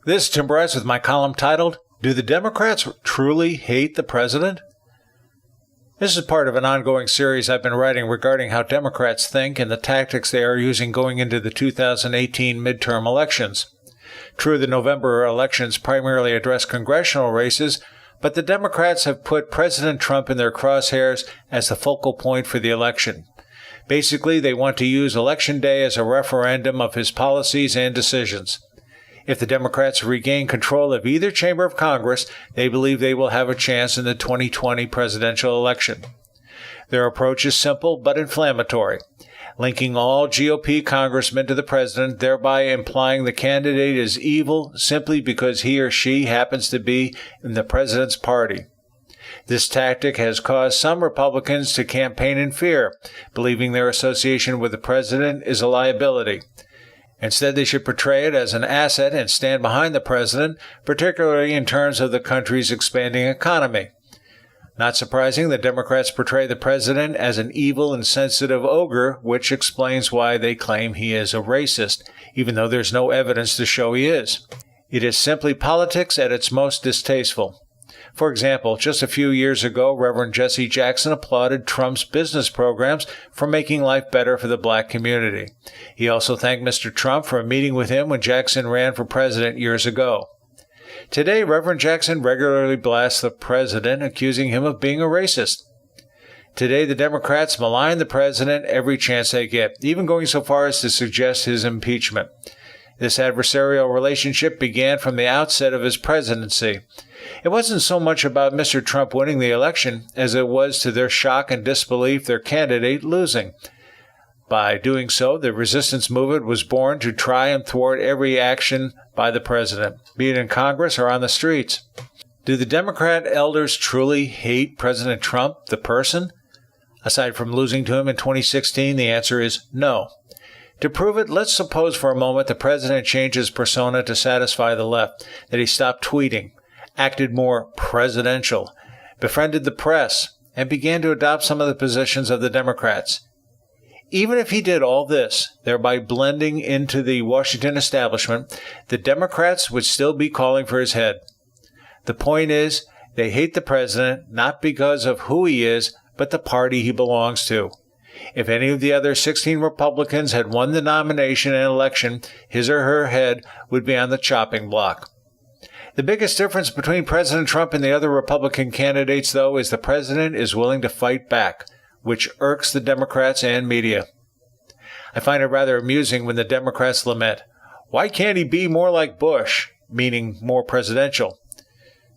This is Tim Bryce with my column titled, Do the Democrats Truly Hate the President? This is part of an ongoing series I've been writing regarding how Democrats think and the tactics they are using going into the 2018 midterm elections. True, the November elections primarily address congressional races, but the Democrats have put President Trump in their crosshairs as the focal point for the election. Basically, they want to use Election Day as a referendum of his policies and decisions. If the Democrats regain control of either chamber of Congress, they believe they will have a chance in the 2020 presidential election. Their approach is simple but inflammatory, linking all GOP congressmen to the president, thereby implying the candidate is evil simply because he or she happens to be in the president's party. This tactic has caused some Republicans to campaign in fear, believing their association with the president is a liability. Instead, they should portray it as an asset and stand behind the president, particularly in terms of the country's expanding economy. Not surprising, the Democrats portray the president as an evil, insensitive ogre, which explains why they claim he is a racist, even though there's no evidence to show he is. It is simply politics at its most distasteful. For example, just a few years ago, Reverend Jesse Jackson applauded Trump's business programs for making life better for the black community. He also thanked Mr. Trump for a meeting with him when Jackson ran for president years ago. Today, Reverend Jackson regularly blasts the president, accusing him of being a racist. Today, the Democrats malign the president every chance they get, even going so far as to suggest his impeachment. This adversarial relationship began from the outset of his presidency. It wasn't so much about Mr. Trump winning the election as it was to their shock and disbelief their candidate losing. By doing so, the resistance movement was born to try and thwart every action by the president, be it in Congress or on the streets. Do the Democrat elders truly hate President Trump, the person? Aside from losing to him in 2016, the answer is no. To prove it, let's suppose for a moment the president changed his persona to satisfy the left, that he stopped tweeting, acted more presidential, befriended the press, and began to adopt some of the positions of the Democrats. Even if he did all this, thereby blending into the Washington establishment, the Democrats would still be calling for his head. The point is, they hate the president not because of who he is, but the party he belongs to. If any of the other 16 Republicans had won the nomination and election, his or her head would be on the chopping block. The biggest difference between President Trump and the other Republican candidates, though, is the president is willing to fight back, which irks the Democrats and media. I find it rather amusing when the Democrats lament, "Why can't he be more like Bush?" meaning more presidential.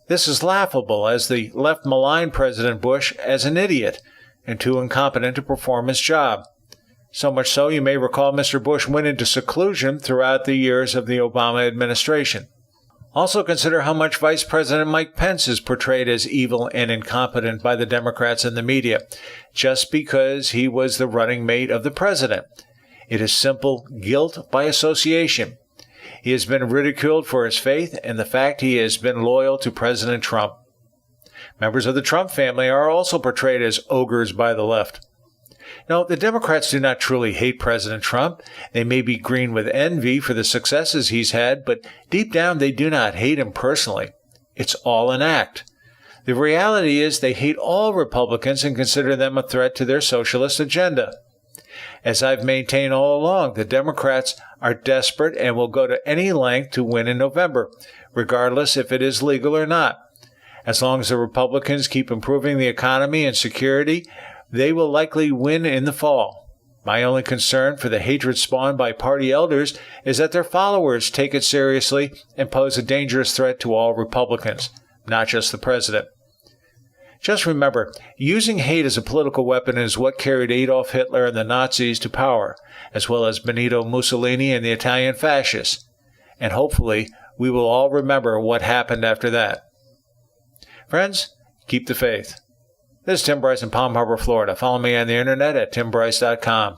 This is laughable, as the left maligned President Bush as an idiot and too incompetent to perform his job. So much so, you may recall Mr. Bush went into seclusion throughout the years of the Obama administration. Also consider how much Vice President Mike Pence is portrayed as evil and incompetent by the Democrats and the media, just because he was the running mate of the president. It is simple guilt by association. He has been ridiculed for his faith and the fact he has been loyal to President Trump. Members of the Trump family are also portrayed as ogres by the left. No, the Democrats do not truly hate President Trump. They may be green with envy for the successes he's had, but deep down they do not hate him personally. It's all an act. The reality is they hate all Republicans and consider them a threat to their socialist agenda. As I've maintained all along, the Democrats are desperate and will go to any length to win in November, regardless if it is legal or not. As long as the Republicans keep improving the economy and security, they will likely win in the fall. My only concern for the hatred spawned by party elders is that their followers take it seriously and pose a dangerous threat to all Republicans, not just the president. Just remember, using hate as a political weapon is what carried Adolf Hitler and the Nazis to power, as well as Benito Mussolini and the Italian fascists. And hopefully, we will all remember what happened after that. Friends, keep the faith. This is Tim Bryce in Palm Harbor, Florida. Follow me on the internet at timbryce.com.